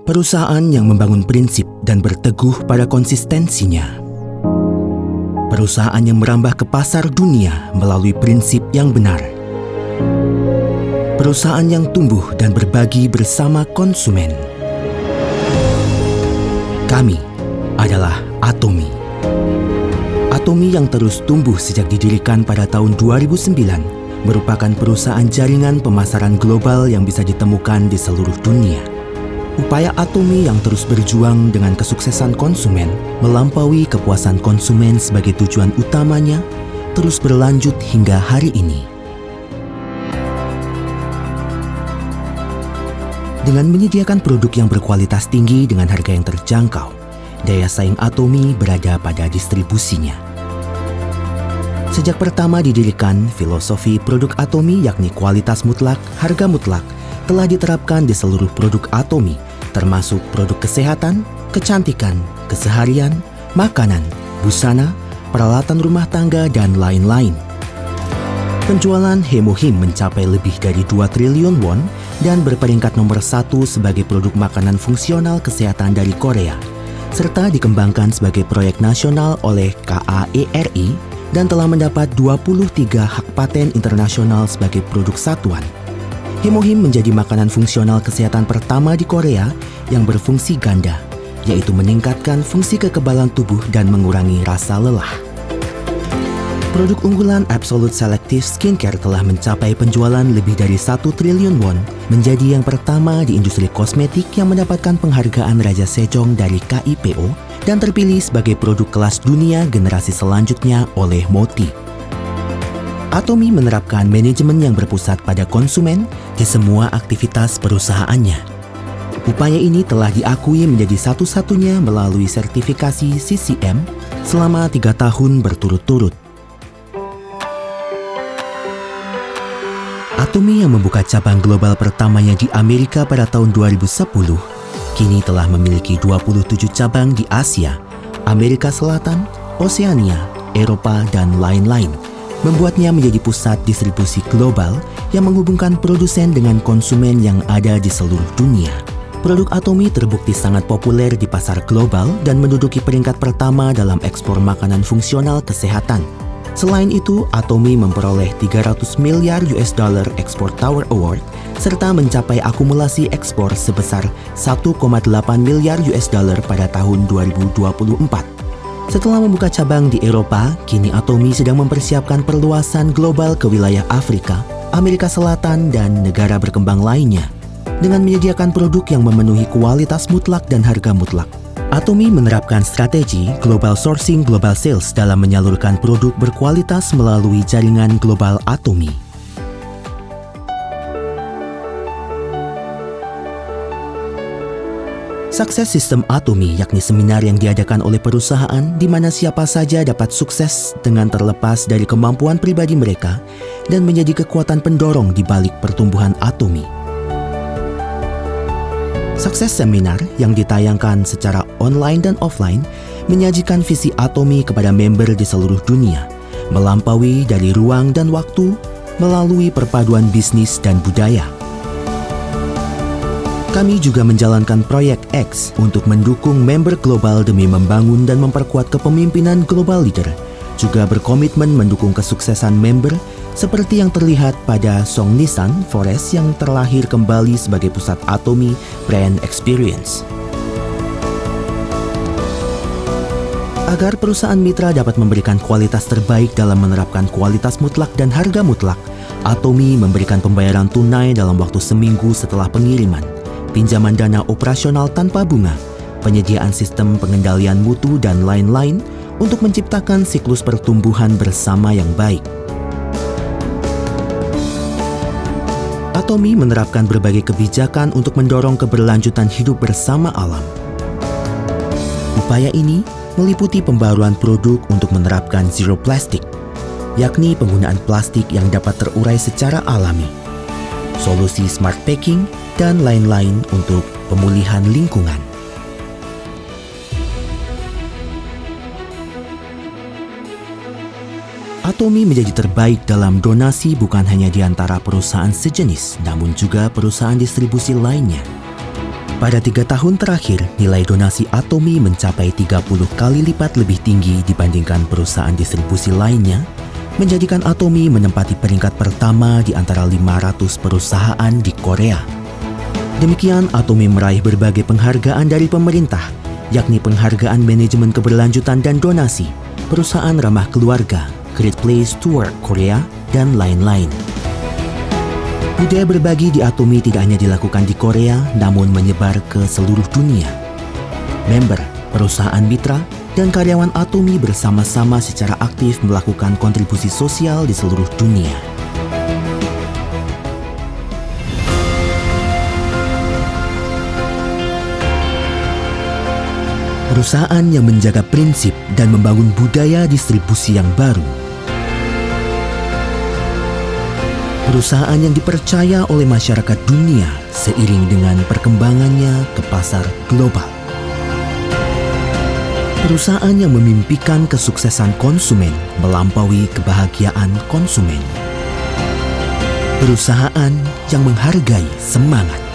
Perusahaan yang membangun prinsip dan berteguh pada konsistensinya. Perusahaan yang merambah ke pasar dunia melalui prinsip yang benar. Perusahaan yang tumbuh dan berbagi bersama konsumen. Kami adalah Atomy. Atomy yang terus tumbuh sejak didirikan pada tahun 2009 merupakan perusahaan jaringan pemasaran global yang bisa ditemukan di seluruh dunia. Upaya Atomy yang terus berjuang dengan kesuksesan konsumen melampaui kepuasan konsumen sebagai tujuan utamanya terus berlanjut hingga hari ini. Dengan menyediakan produk yang berkualitas tinggi dengan harga yang terjangkau, daya saing Atomy berada pada distribusinya. Sejak pertama didirikan, filosofi produk Atomy yakni kualitas mutlak, harga mutlak telah diterapkan di seluruh produk Atomy, termasuk produk kesehatan, kecantikan, keseharian, makanan, busana, peralatan rumah tangga, dan lain-lain. Penjualan Hemohim mencapai lebih dari 2 triliun won dan berperingkat nomor 1 sebagai produk makanan fungsional kesehatan dari Korea, serta dikembangkan sebagai proyek nasional oleh KAERI dan telah mendapat 23 hak paten internasional sebagai produk satuan. Hemohim menjadi makanan fungsional kesehatan pertama di Korea yang berfungsi ganda, yaitu meningkatkan fungsi kekebalan tubuh dan mengurangi rasa lelah. Produk unggulan Absolute Selective Skincare telah mencapai penjualan lebih dari 1 triliun won, menjadi yang pertama di industri kosmetik yang mendapatkan penghargaan Raja Sejong dari KIPO dan terpilih sebagai produk kelas dunia generasi selanjutnya oleh MOTI. Atomy menerapkan manajemen yang berpusat pada konsumen di semua aktivitas perusahaannya. Upaya ini telah diakui menjadi satu-satunya melalui sertifikasi CCM selama 3 tahun berturut-turut. Atomy yang membuka cabang global pertamanya di Amerika pada tahun 2010, kini telah memiliki 27 cabang di Asia, Amerika Selatan, Oseania, Eropa, dan lain-lain, membuatnya menjadi pusat distribusi global yang menghubungkan produsen dengan konsumen yang ada di seluruh dunia. Produk Atomy terbukti sangat populer di pasar global dan menduduki peringkat pertama dalam ekspor makanan fungsional kesehatan. Selain itu, Atomy memperoleh 300 miliar US dollar Export Tower Award serta mencapai akumulasi ekspor sebesar 1,8 miliar US dollar pada tahun 2024. Setelah membuka cabang di Eropa, kini Atomy sedang mempersiapkan perluasan global ke wilayah Afrika, Amerika Selatan, dan negara berkembang lainnya. Dengan menyediakan produk yang memenuhi kualitas mutlak dan harga mutlak, Atomy menerapkan strategi Global Sourcing Global Sales dalam menyalurkan produk berkualitas melalui jaringan global Atomy. Sukses Sistem Atomy yakni seminar yang diadakan oleh perusahaan di mana siapa saja dapat sukses dengan terlepas dari kemampuan pribadi mereka dan menjadi kekuatan pendorong di balik pertumbuhan Atomy. Sukses seminar yang ditayangkan secara online dan offline menyajikan visi Atomy kepada member di seluruh dunia, melampaui dari ruang dan waktu melalui perpaduan bisnis dan budaya. Kami juga menjalankan proyek X untuk mendukung member global demi membangun dan memperkuat kepemimpinan global leader, juga berkomitmen mendukung kesuksesan member seperti yang terlihat pada Songnisan Forest yang terlahir kembali sebagai pusat Atomy Brand Experience. Agar perusahaan mitra dapat memberikan kualitas terbaik dalam menerapkan kualitas mutlak dan harga mutlak, Atomy memberikan pembayaran tunai dalam waktu seminggu setelah pengiriman, pinjaman dana operasional tanpa bunga, penyediaan sistem pengendalian mutu, dan lain-lain untuk menciptakan siklus pertumbuhan bersama yang baik. Atomy menerapkan berbagai kebijakan untuk mendorong keberlanjutan hidup bersama alam. Upaya ini meliputi pembaruan produk untuk menerapkan zero plastic, yakni penggunaan plastik yang dapat terurai secara alami, solusi smart packing, dan lain-lain untuk pemulihan lingkungan. Atomy menjadi terbaik dalam donasi bukan hanya di antara perusahaan sejenis, namun juga perusahaan distribusi lainnya. Pada 3 tahun terakhir, nilai donasi Atomy mencapai 30 kali lipat lebih tinggi dibandingkan perusahaan distribusi lainnya, menjadikan Atomy menempati peringkat pertama di antara 500 perusahaan di Korea. Demikian, Atomy meraih berbagai penghargaan dari pemerintah, yakni penghargaan manajemen keberlanjutan dan donasi, perusahaan ramah keluarga, Great Place to Work Korea, dan lain-lain. Budaya berbagi di Atomy tidak hanya dilakukan di Korea, namun menyebar ke seluruh dunia. Member, perusahaan mitra, dan karyawan Atomy bersama-sama secara aktif melakukan kontribusi sosial di seluruh dunia. Perusahaan yang menjaga prinsip dan membangun budaya distribusi yang baru. Perusahaan yang dipercaya oleh masyarakat dunia seiring dengan perkembangannya ke pasar global. Perusahaan yang memimpikan kesuksesan konsumen melampaui kebahagiaan konsumen. Perusahaan yang menghargai semangat.